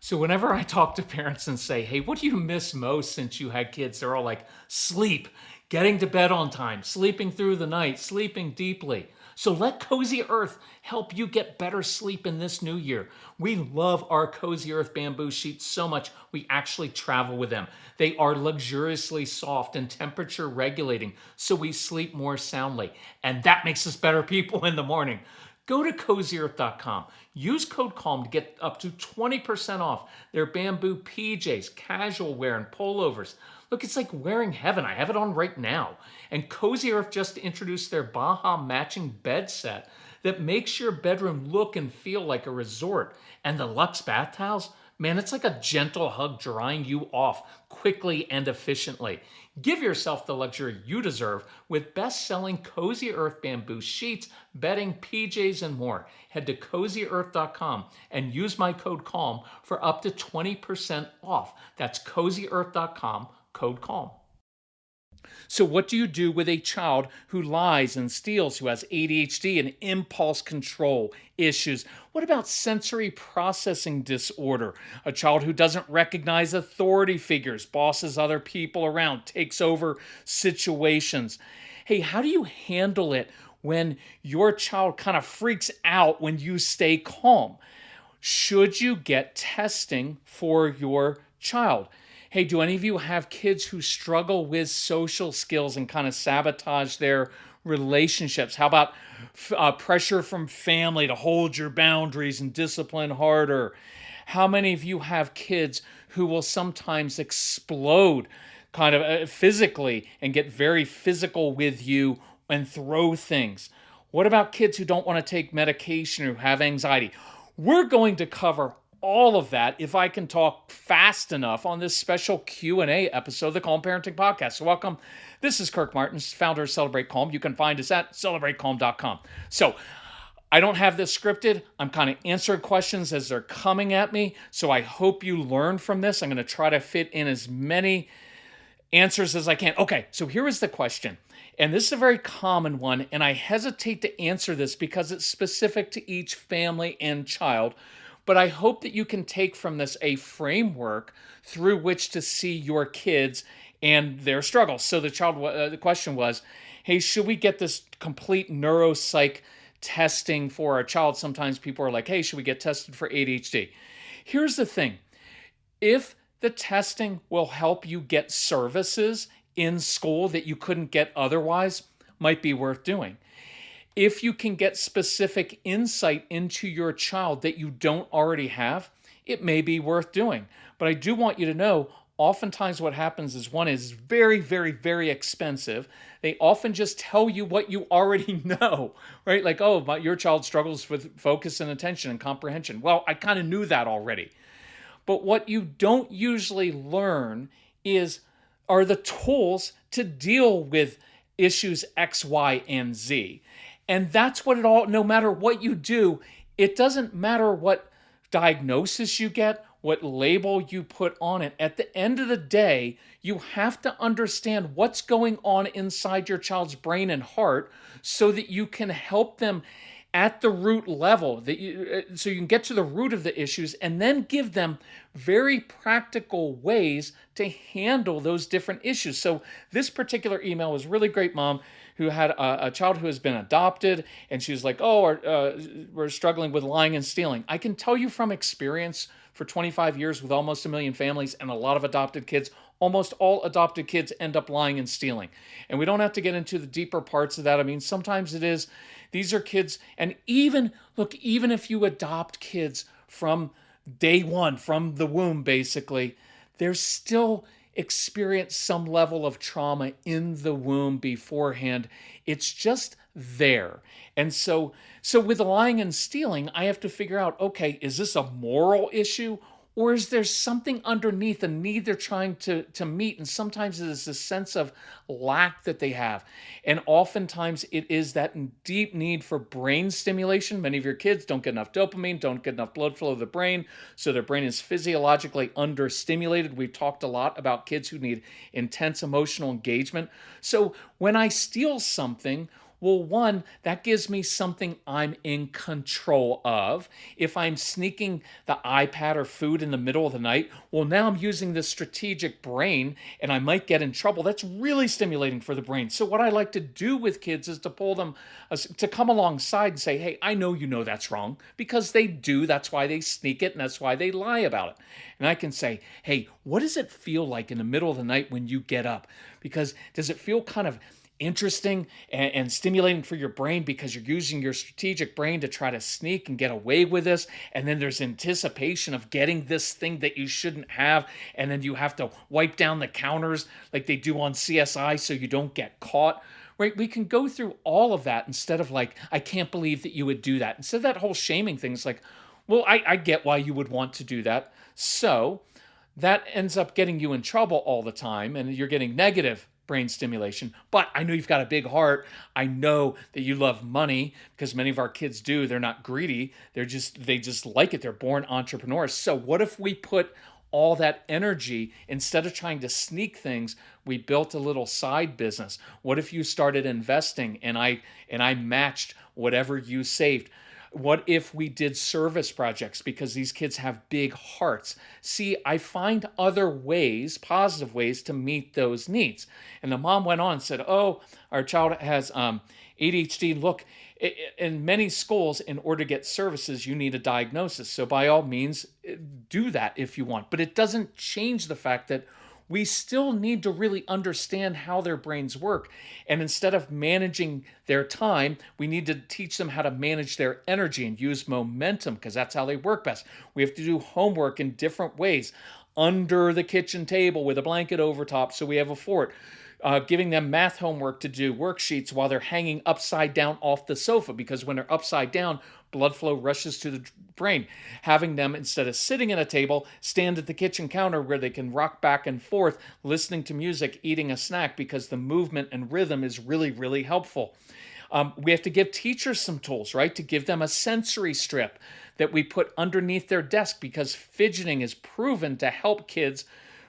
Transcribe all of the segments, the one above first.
So whenever I talk to parents and say, hey, what do you miss most since you had kids? They're all like, sleep, getting to bed on time, sleeping through the night, sleeping deeply. So let Cozy Earth help you get better sleep in this new year. We love our Cozy Earth bamboo sheets so much, we actually travel with them. They are luxuriously soft and temperature regulating, so we sleep more soundly. And that makes us better people in the morning. Go to cozyearth.com. Use code CALM to get up to 20% off their bamboo PJs, casual wear, and pullovers. Look, it's like wearing heaven. I have it on right now. And Cozy Earth just introduced their Baja matching bed set that makes your bedroom look and feel like a resort. And the Luxe bath towels, man, it's like a gentle hug drying you off quickly and efficiently. Give yourself the luxury you deserve with best-selling Cozy Earth bamboo sheets, bedding, PJs, and more. Head to cozyearth.com and use my code CALM for up to 20% off. That's cozyearth.com, code CALM. So, what do you do with a child who lies and steals, who has ADHD and impulse control issues? What about sensory processing disorder? A child who doesn't recognize authority figures, bosses other people around, takes over situations. Hey, how do you handle it when your child kind of freaks out when you stay calm? Should you get testing for your child? Hey, do any of you have kids who struggle with social skills and kind of sabotage their relationships? How about pressure from family to hold your boundaries and discipline harder? How many of you have kids who will sometimes explode kind of physically and get very physical with you and throw things? What about kids who don't want to take medication or have anxiety? We're going to cover all of that if I can talk fast enough on this special Q&A episode of the Calm Parenting Podcast. So welcome. This is Kirk Martins, founder of Celebrate Calm. You can find us at celebratecalm.com. So I don't have this scripted. I'm kind of answering questions as they're coming at me. So I hope you learn from this. I'm going to try to fit in as many answers as I can. Okay, so here is the question. And this is a very common one, and I hesitate to answer this because it's specific to each family and child. But I hope that you can take from this a framework through which to see your kids and their struggles. So the question was, hey, should we get this complete neuropsych testing for our child? Sometimes people are like, hey, should we get tested for ADHD? Here's the thing. If the testing will help you get services in school that you couldn't get otherwise, might be worth doing. If you can get specific insight into your child that you don't already have, it may be worth doing. But I do want you to know, oftentimes what happens is one is very, very, very expensive. They often just tell you what you already know, right? Like, oh, but your child struggles with focus and attention and comprehension. Well, I kind of knew that already. But what you don't usually learn are the tools to deal with issues X, Y, and Z. And that's what no matter what you do, it doesn't matter what diagnosis you get, what label you put on it. At the end of the day, you have to understand what's going on inside your child's brain and heart so that you can help them at the root level, so you can get to the root of the issues and then give them very practical ways to handle those different issues. So this particular email was really great, mom, who had a child who has been adopted, and she was like, we're struggling with lying and stealing. I can tell you from experience for 25 years with almost 1 million families and a lot of adopted kids, almost all adopted kids end up lying and stealing. And we don't have to get into the deeper parts of that. I mean, sometimes it is, these are kids, and even if you adopt kids from day one, from the womb, basically, they're still experience some level of trauma in the womb beforehand. It's just there. And so with lying and stealing, I have to figure out, okay, is this a moral issue? Or is there something underneath, a need they're trying to meet? And sometimes it is a sense of lack that they have. And oftentimes it is that deep need for brain stimulation. Many of your kids don't get enough dopamine, don't get enough blood flow to the brain, so their brain is physiologically understimulated. We've talked a lot about kids who need intense emotional engagement. So when I steal something, Well, one, that gives me something I'm in control of. If I'm sneaking the iPad or food in the middle of the night, well, now I'm using the strategic brain and I might get in trouble. That's really stimulating for the brain. So, what I like to do with kids is to pull them to come alongside and say, hey, I know you know that's wrong because they do. That's why they sneak it and that's why they lie about it. And I can say, hey, what does it feel like in the middle of the night when you get up? Because does it feel kind of interesting and stimulating for your brain because you're using your strategic brain to try to sneak and get away with this? And then there's anticipation of getting this thing that you shouldn't have. And then you have to wipe down the counters like they do on CSI so you don't get caught. Right? We can go through all of that instead of like, I can't believe that you would do that. Instead of that whole shaming thing, it's like, well, I get why you would want to do that. So that ends up getting you in trouble all the time and you're getting negative brain stimulation. But I know you've got a big heart. I know that you love money because many of our kids do. They're not greedy. They just like it. They're born entrepreneurs. So what if we put all that energy, instead of trying to sneak things, we built a little side business? What if you started investing and I matched whatever you saved? What if we did service projects because these kids have big hearts? See, I find other ways, positive ways to meet those needs. And the mom went on and said, oh, our child has ADHD. Look, in many schools, in order to get services, you need a diagnosis. So by all means, do that if you want. But it doesn't change the fact that we still need to really understand how their brains work. And instead of managing their time, we need to teach them how to manage their energy and use momentum because that's how they work best. We have to do homework in different ways. Under the kitchen table with a blanket over top so we have a fort. Giving them math homework to do, worksheets while they're hanging upside down off the sofa because when they're upside down, blood flow rushes to the brain. Having them, instead of sitting at a table, stand at the kitchen counter where they can rock back and forth, listening to music, eating a snack because the movement and rhythm is really, really helpful. We have to give teachers some tools, right? To give them a sensory strip that we put underneath their desk because fidgeting is proven to help kids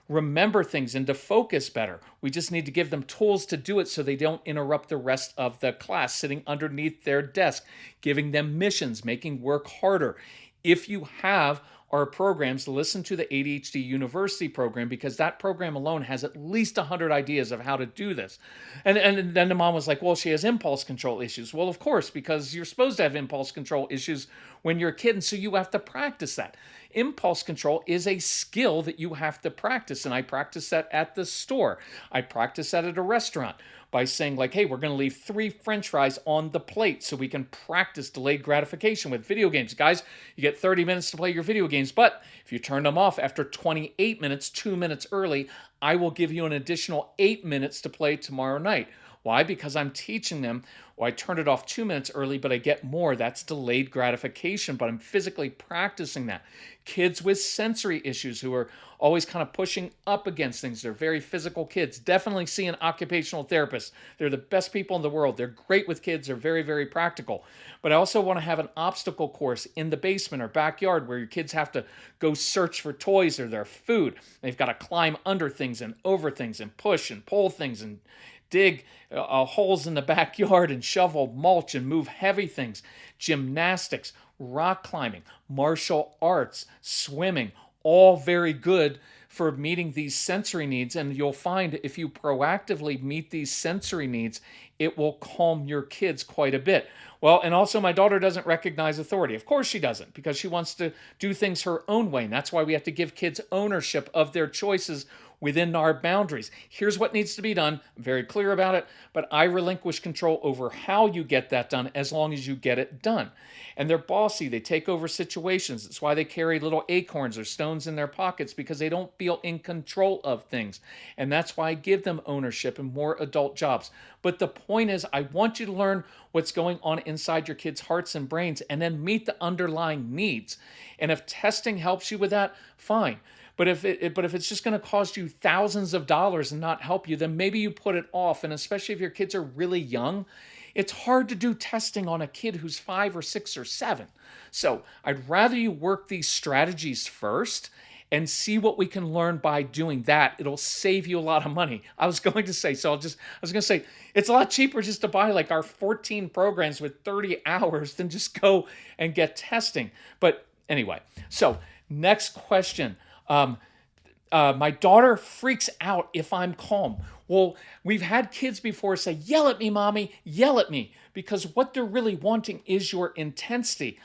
remember things and to focus better. We just need to give them tools to do it so they don't interrupt the rest of the class sitting underneath their desk, giving them missions, making work harder. If you have our programs, listen to the ADHD University program because that program alone has at least 100 ideas of how to do this. And then the mom was like, well, she has impulse control issues. Well, of course, because you're supposed to have impulse control issues when you're a kid, and so you have to practice that. Impulse control is a skill that you have to practice, and I practice that at the store. I practice that at a restaurant by saying like, hey, we're going to leave 3 French fries on the plate so we can practice delayed gratification with video games. Guys, you get 30 minutes to play your video games, but if you turn them off after 28 minutes, 2 minutes early, I will give you an additional 8 minutes to play tomorrow night. Why? Because I'm teaching them, well, I turn it off 2 minutes early, but I get more. That's delayed gratification, but I'm physically practicing that. Kids with sensory issues who are always kind of pushing up against things. They're very physical kids. Definitely see an occupational therapist. They're the best people in the world. They're great with kids. They're very, very practical. But I also want to have an obstacle course in the basement or backyard where your kids have to go search for toys or their food. They've got to climb under things and over things and push and pull things and dig holes in the backyard and shovel mulch and move heavy things. Gymnastics, rock climbing, martial arts, swimming, all very good for meeting these sensory needs. And you'll find if you proactively meet these sensory needs, it will calm your kids quite a bit. Well, and also my daughter doesn't recognize authority. Of course she doesn't, because she wants to do things her own way. And that's why we have to give kids ownership of their choices within our boundaries. Here's what needs to be done. I'm very clear about it, but I relinquish control over how you get that done as long as you get it done. And they're bossy. They take over situations. That's why they carry little acorns or stones in their pockets, because they don't feel in control of things. And that's why I give them ownership and more adult jobs. But the point is, I want you to learn what's going on inside your kids' hearts and brains and then meet the underlying needs. And if testing helps you with that, fine. But if it's just going to cost you thousands of dollars and not help you, then maybe you put it off. And especially if your kids are really young, it's hard to do testing on a kid who's 5 or 6 or 7. So I'd rather you work these strategies first and see what we can learn by doing that. It'll save you a lot of money. I was going to say, it's a lot cheaper just to buy like our 14 programs with 30 hours than just go and get testing. But anyway, so next question. My daughter freaks out if I'm calm. Well, we've had kids before say, yell at me, mommy, yell at me, because what they're really wanting is your intensity.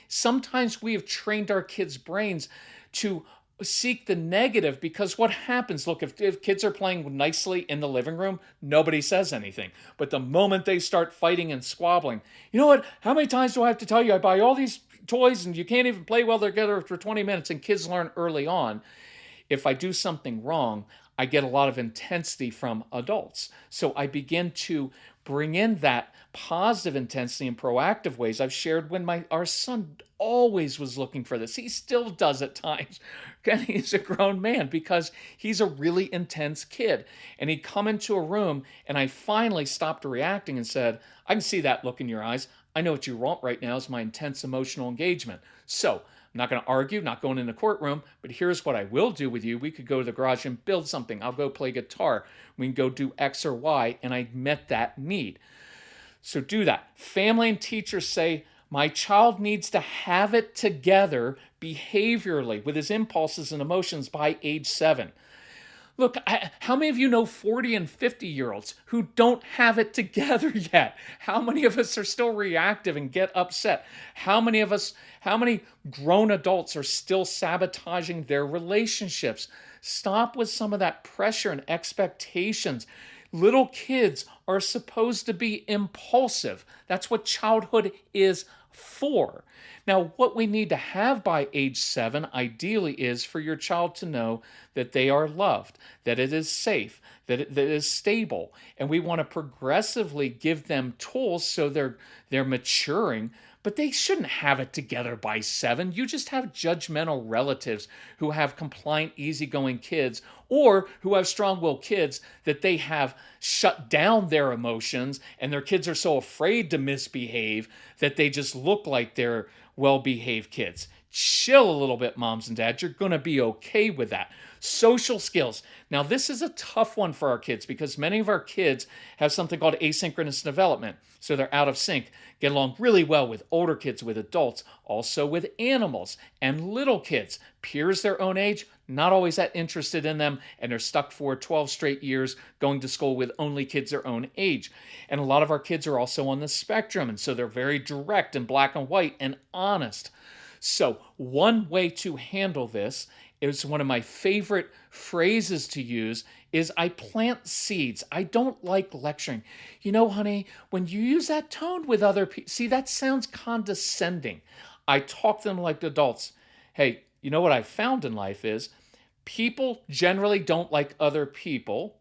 Sometimes we have trained our kids' brains to seek the negative, because what happens, look, if kids are playing nicely in the living room, nobody says anything. But the moment they start fighting and squabbling, you know what? How many times do I have to tell you I buy all these toys and you can't even play well together for 20 minutes? And kids learn early on. If I do something wrong, I get a lot of intensity from adults. So I begin to bring in that positive intensity in proactive ways. I've shared when our son always was looking for this. He still does at times. And he's a grown man because he's a really intense kid. And he'd come into a room and I finally stopped reacting and said, I can see that look in your eyes. I know what you want right now is my intense emotional engagement. So I'm not going to argue, not going in the courtroom, but here's what I will do with you. We could go to the garage and build something. I'll go play guitar. We can go do X or Y, and I met that need. So do that. Family and teachers say, my child needs to have it together behaviorally with his impulses and emotions by age 7. Look, how many of you know 40 and 50-year-olds who don't have it together yet? How many of us are still reactive and get upset? How many grown adults are still sabotaging their relationships? Stop with some of that pressure and expectations. Little kids are supposed to be impulsive. That's what childhood is for. Now, what we need to have by age 7, ideally, is for your child to know that they are loved, that it is safe, that it is stable. And we want to progressively give them tools so they're maturing, but they shouldn't have it together by 7. You just have judgmental relatives who have compliant, easygoing kids, or who have strong-willed kids that they have shut down their emotions, and their kids are so afraid to misbehave that they just look like they're well-behaved kids. Chill a little bit, moms and dads. You're going to be okay with that. Social skills. Now, this is a tough one for our kids because many of our kids have something called asynchronous development. So they're out of sync, get along really well with older kids, with adults, also with animals and little kids. Peers their own age, not always that interested in them, and they're stuck for 12 straight years going to school with only kids their own age. And a lot of our kids are also on the spectrum, and so they're very direct and black and white and honest. So one way to handle this is, one of my favorite phrases to use is, I plant seeds. I don't like lecturing. You know, honey, when you use that tone with other people, see, that sounds condescending. I talk to them like adults. Hey, you know what I've found in life is people generally don't like other people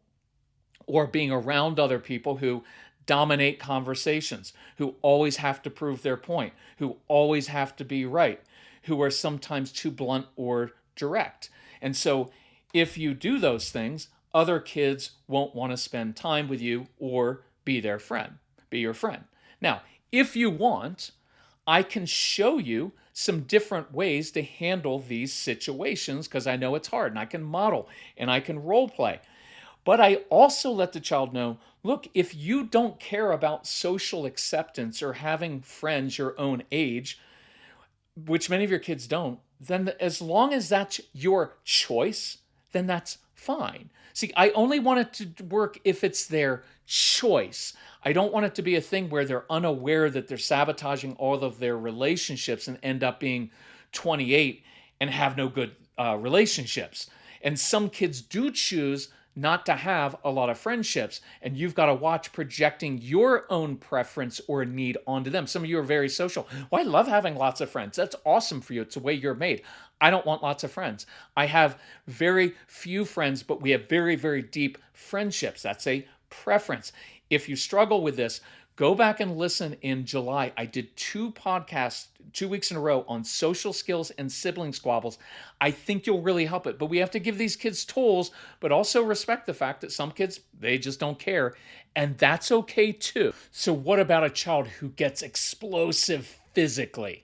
or being around other people who dominate conversations, who always have to prove their point, who always have to be right, who are sometimes too blunt or direct. And so if you do those things, other kids won't want to spend time with you or be your friend. Now, if you want, I can show you some different ways to handle these situations, because I know it's hard, and I can model and I can role play. But I also let the child know, look, if you don't care about social acceptance or having friends your own age, which many of your kids don't, then as long as that's your choice, then that's fine. See, I only want it to work if it's their choice. I don't want it to be a thing where they're unaware that they're sabotaging all of their relationships and end up being 28 and have no good relationships. And some kids do choose not to have a lot of friendships, and you've got to watch projecting your own preference or need onto them. Some of you are very social. Well, I love having lots of friends. That's awesome for you. It's the way you're made. I don't want lots of friends. I have very few friends, but we have very, very deep friendships. That's a preference. If you struggle with this, go back and listen. In July, I did 2 podcasts, 2 weeks in a row, on social skills and sibling squabbles. I think you'll really help it. But we have to give these kids tools, but also respect the fact that some kids, they just don't care. And that's okay too. So what about a child who gets explosive physically?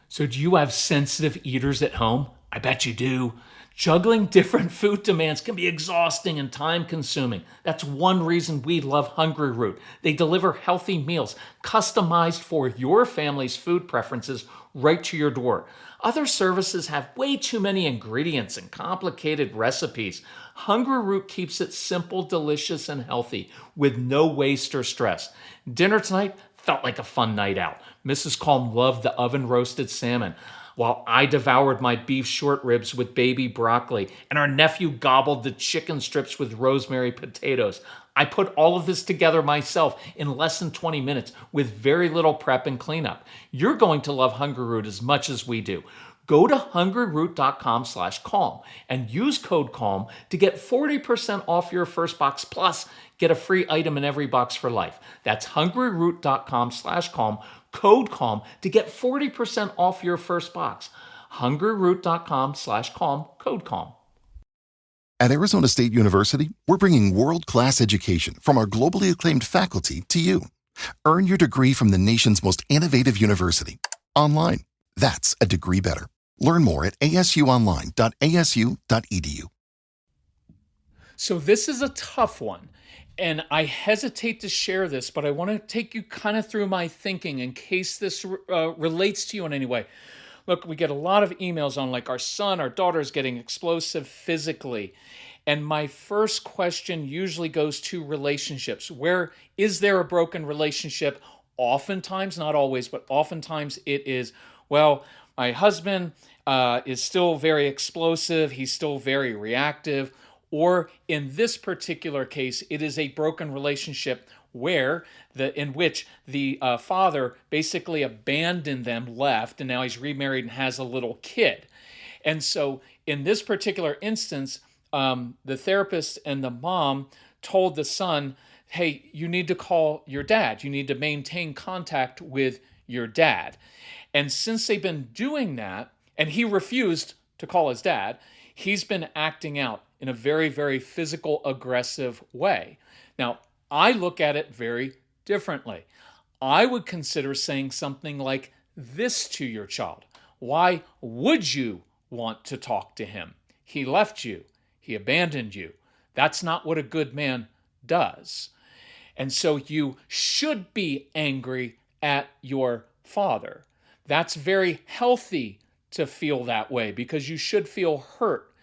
So do you have sensitive eaters at home? I bet you do. Juggling different food demands can be exhausting and time consuming. That's one reason we love Hungry Root. They deliver healthy meals customized for your family's food preferences right to your door. Other services have way too many ingredients and complicated recipes. Hungry Root keeps it simple, delicious, and healthy with no waste or stress. Dinner tonight felt like a fun night out. Mrs. Calm loved the oven roasted salmon, while I devoured my beef short ribs with baby broccoli, and our nephew gobbled the chicken strips with rosemary potatoes. I put all of this together myself in less than 20 minutes with very little prep and cleanup. You're going to love Hungry Root as much as we do. Go to hungryroot.com/calm and use code CALM to get 40% off your first box plus get a free item in every box for life. That's hungryroot.com/calm, code CALM to get 40% off your first box. hungryroot.com/calm, code CALM. At Arizona State University, we're bringing world-class education from our globally acclaimed faculty to you. Earn your degree from the nation's most innovative university. Online. That's a degree better. Learn more at asuonline.asu.edu. So this is a tough one, and I hesitate to share this, but I want to take you kind of through my thinking in case this relates to you in any way. Look, we get a lot of emails on like our son, our daughter is getting explosive physically. And my first question usually goes to relationships. Where is there a broken relationship? Oftentimes, not always, but oftentimes it is, well, my husband is still very explosive. He's still very reactive. Or in this particular case, it is a broken relationship in which the father basically abandoned them, left, and now he's remarried and has a little kid. And so in this particular instance, the therapist and the mom told the son, hey, you need to call your dad. You need to maintain contact with your dad. And since they've been doing that, and he refused to call his dad, he's been acting out in a very, very physical, aggressive way. Now, I look at it very differently. I would consider saying something like this to your child. Why would you want to talk to him? He left you. He abandoned you. That's not what a good man does. And so you should be angry at your father. That's very healthy to feel that way because you should feel hurt.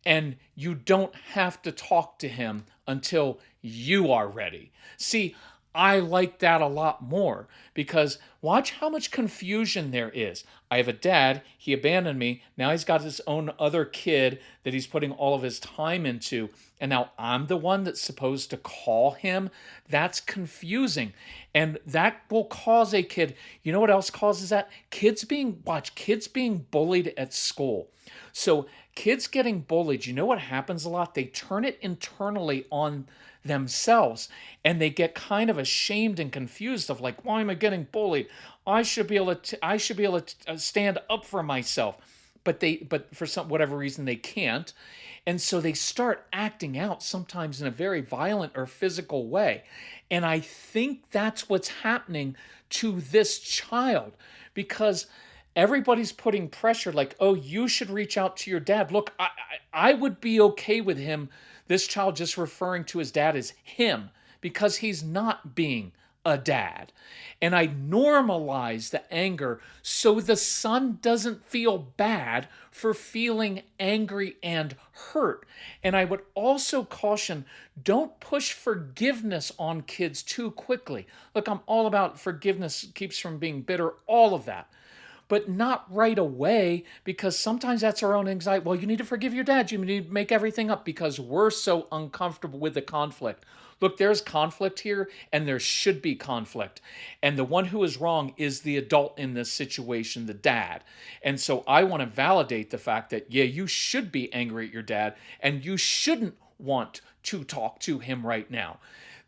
And you don't have to talk to him until you are ready. See, I like that a lot more because watch how much confusion there is. I have a dad, he abandoned me, now he's got his own other kid that he's putting all of his time into, and now I'm the one that's supposed to call him. That's confusing. And that will cause a kid, you know what else causes that? Kids being bullied at school. So kids getting bullied, you know what happens a lot? They turn it internally on themselves and they get kind of ashamed and confused of like, why am I getting bullied? I should be able to stand up for myself. But for whatever reason they can't. And so they start acting out sometimes in a very violent or physical way. And I think that's what's happening to this child because everybody's putting pressure like, oh, you should reach out to your dad. Look, I would be okay with this child just referring to his dad as him because he's not being a dad. And I normalize the anger so the son doesn't feel bad for feeling angry and hurt. And I would also caution, don't push forgiveness on kids too quickly. Look, I'm all about forgiveness keeps from being bitter, all of that. But not right away, because sometimes that's our own anxiety. Well, you need to forgive your dad. You need to make everything up because we're so uncomfortable with the conflict. Look, there's conflict here, and there should be conflict. And the one who is wrong is the adult in this situation, the dad. And so I want to validate the fact that, yeah, you should be angry at your dad, and you shouldn't want to talk to him right now.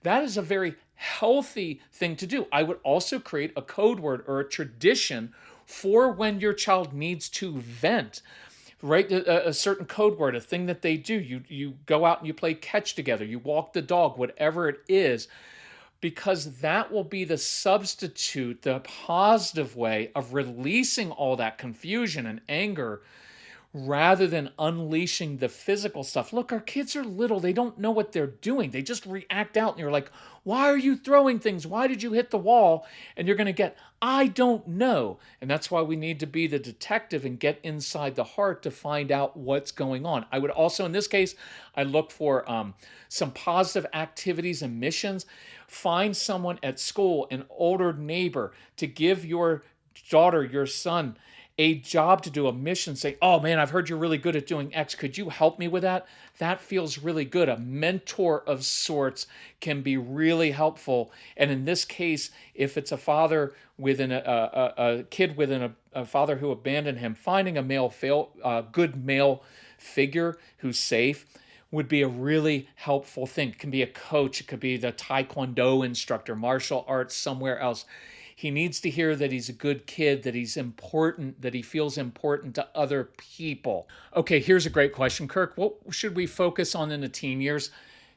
That is a very healthy thing to do. I would also create a code word or a tradition for when your child needs to vent. Write a certain code word, a thing that they do. You go out and you play catch together. You walk the dog, whatever it is, because that will be the substitute, the positive way of releasing all that confusion and anger rather than unleashing the physical stuff. Look, our kids are little. They don't know what they're doing. They just react out. And you're like, why are you throwing things? Why did you hit the wall? And you're going to get, I don't know. And that's why we need to be the detective and get inside the heart to find out what's going on. I would also, in this case, I look for some positive activities and missions. Find someone at school, an older neighbor, to give your daughter, your son, a job to do, a mission, say, oh man, I've heard you're really good at doing X. Could you help me with that? That feels really good. A mentor of sorts can be really helpful. And in this case, if it's a father with a kid with a father who abandoned him, finding a good male figure who's safe would be a really helpful thing. It can be a coach. It could be the Taekwondo instructor, martial arts, somewhere else. He needs to hear that he's a good kid, that he's important, that he feels important to other people. Okay, here's a great question, Kirk. What should we focus on in the teen years?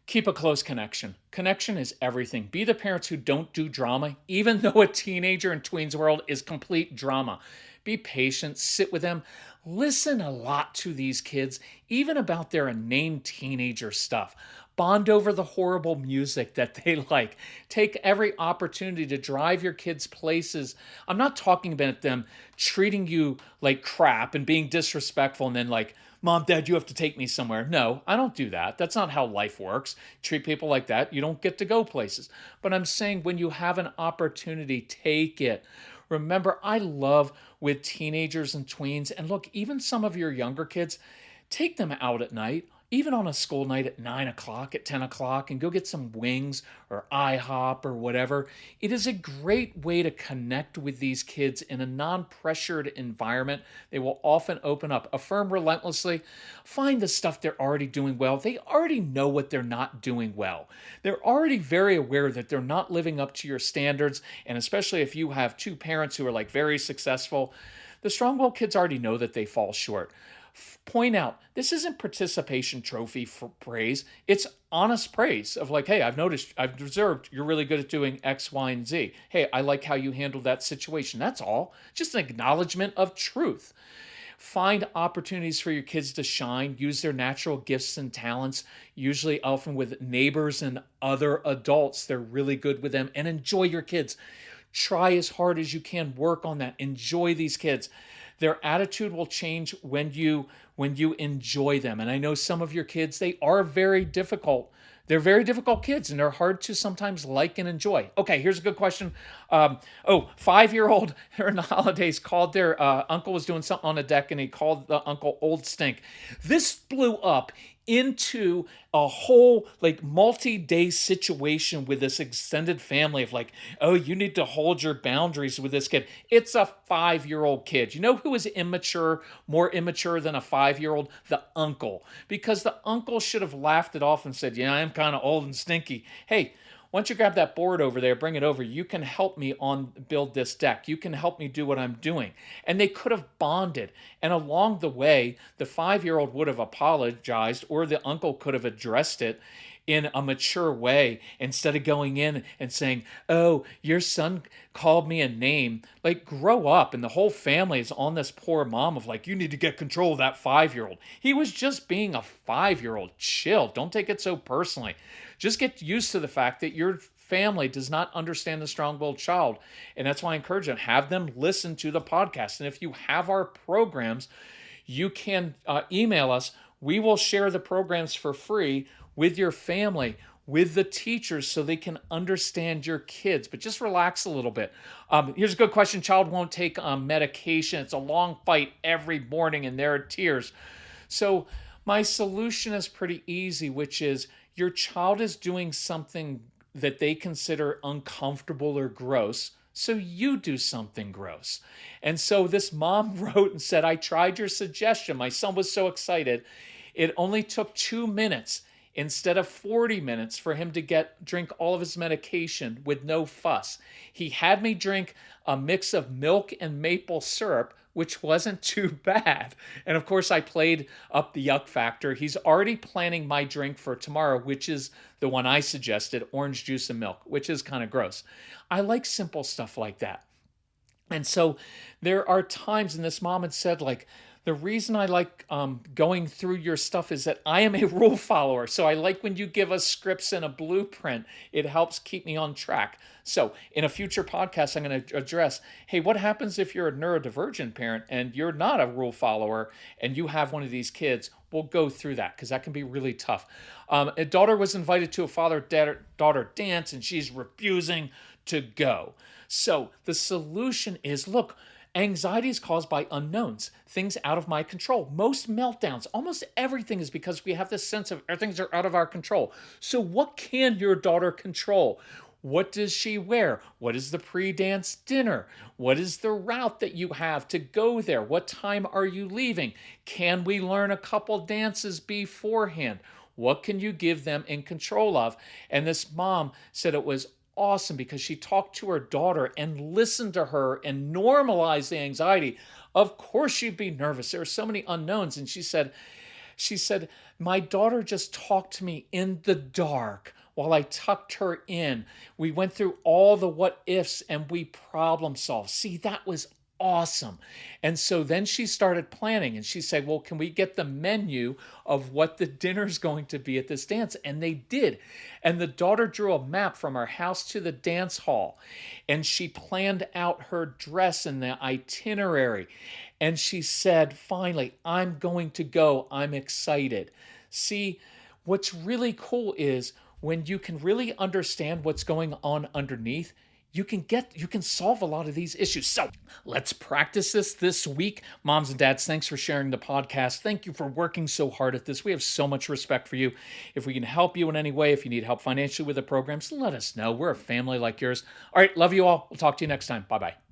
Keep a close connection. Connection is everything. Be the parents who don't do drama, even though a teenager in tweens world is complete drama. Be patient, sit with them, listen a lot to these kids, even about their inane teenager stuff. Bond over the horrible music that they like. Take every opportunity to drive your kids places. I'm not talking about them treating you like crap and being disrespectful and then like, Mom, Dad, you have to take me somewhere. No, I don't do that. That's not how life works. Treat people like that, you don't get to go places. But I'm saying when you have an opportunity, take it. Remember, I love with teenagers and tweens, and look, even some of your younger kids, take them out at night, even on a school night at 9 o'clock, at 10 o'clock, and go get some wings or IHOP or whatever. It is a great way to connect with these kids in a non-pressured environment. They will often open up. Affirm relentlessly. Find the stuff they're already doing well. They already know what they're not doing well. They're already very aware that they're not living up to your standards, and especially if you have two parents who are like very successful, the strong-willed kids already know that they fall short. Point out, this isn't participation trophy for praise. It's honest praise of like, hey, I've noticed, I've observed you're really good at doing X, Y, and Z. Hey, I like how you handled that situation. That's all. Just an acknowledgement of truth. Find opportunities for your kids to shine, use their natural gifts and talents, usually often with neighbors and other adults. They're really good with them, and enjoy your kids. Try as hard as you can, work on that. Enjoy these kids. Their attitude will change when you enjoy them. And I know some of your kids, they are very difficult. They're very difficult kids, and they're hard to sometimes like and enjoy. Okay, here's a good question. 5-year-old during the holidays called their uncle was doing something on the deck, and he called the uncle Old Stink. This blew up into a whole like multi-day situation with this extended family of like, oh, you need to hold your boundaries with this kid. It's a 5-year-old kid. You know who is immature, more immature than a 5-year-old? The uncle. Because the uncle should have laughed it off and said, yeah, I'm kind of old and stinky. Hey, once you grab that board over there, bring it over, you can help me build this deck. You can help me do what I'm doing. And they could have bonded. And along the way, the 5-year-old would have apologized, or the uncle could have addressed it in a mature way instead of going in and saying, oh, your son called me a name. Like, grow up. And the whole family is on this poor mom of like, you need to get control of that 5-year-old. He was just being a 5-year-old. Chill. Don't take it so personally. Just get used to the fact that your family does not understand the strong-willed child. And that's why I encourage them, have them listen to the podcast. And if you have our programs, you can email us. We will share the programs for free with your family, with the teachers, so they can understand your kids. But just relax a little bit. Here's a good question. Child won't take medication. It's a long fight every morning, and there are tears. So my solution is pretty easy, which is your child is doing something that they consider uncomfortable or gross, so you do something gross. And so this mom wrote and said, I tried your suggestion. My son was so excited. It only took 2 minutes instead of 40 minutes for him to drink all of his medication with no fuss. He had me drink a mix of milk and maple syrup, which wasn't too bad. And of course, I played up the yuck factor. He's already planning my drink for tomorrow, which is the one I suggested, orange juice and milk, which is kind of gross. I like simple stuff like that. And so there are times, and this mom had said, like, The reason I like going through your stuff is that I am a rule follower. So I like when you give us scripts and a blueprint. It helps keep me on track. So in a future podcast, I'm going to address, hey, what happens if you're a neurodivergent parent and you're not a rule follower and you have one of these kids? We'll go through that because that can be really tough. A daughter was invited to a father-daughter dance and she's refusing to go. So the solution is, look, anxiety is caused by unknowns, things out of my control. Most meltdowns, almost everything is because we have this sense of things are out of our control. So what can your daughter control? What does she wear? What is the pre-dance dinner? What is the route that you have to go there? What time are you leaving? Can we learn a couple dances beforehand? What can you give them in control of? And this mom said it was awesome because she talked to her daughter and listened to her and normalized the anxiety. Of course she'd be nervous. There are so many unknowns. And she said, my daughter just talked to me in the dark while I tucked her in. We went through all the what ifs and we problem solved. See, that was awesome. And so then she started planning and she said, well, can we get the menu of what the dinner's going to be at this dance? And they did. And the daughter drew a map from our house to the dance hall. And she planned out her dress and the itinerary. And she said, finally, I'm going to go. I'm excited. See, what's really cool is when you can really understand what's going on underneath, you can solve a lot of these issues. So let's practice this week. Moms and dads, thanks for sharing the podcast. Thank you for working so hard at this. We have so much respect for you. If we can help you in any way, if you need help financially with the programs, let us know. We're a family like yours. All right, love you all. We'll talk to you next time. Bye-bye.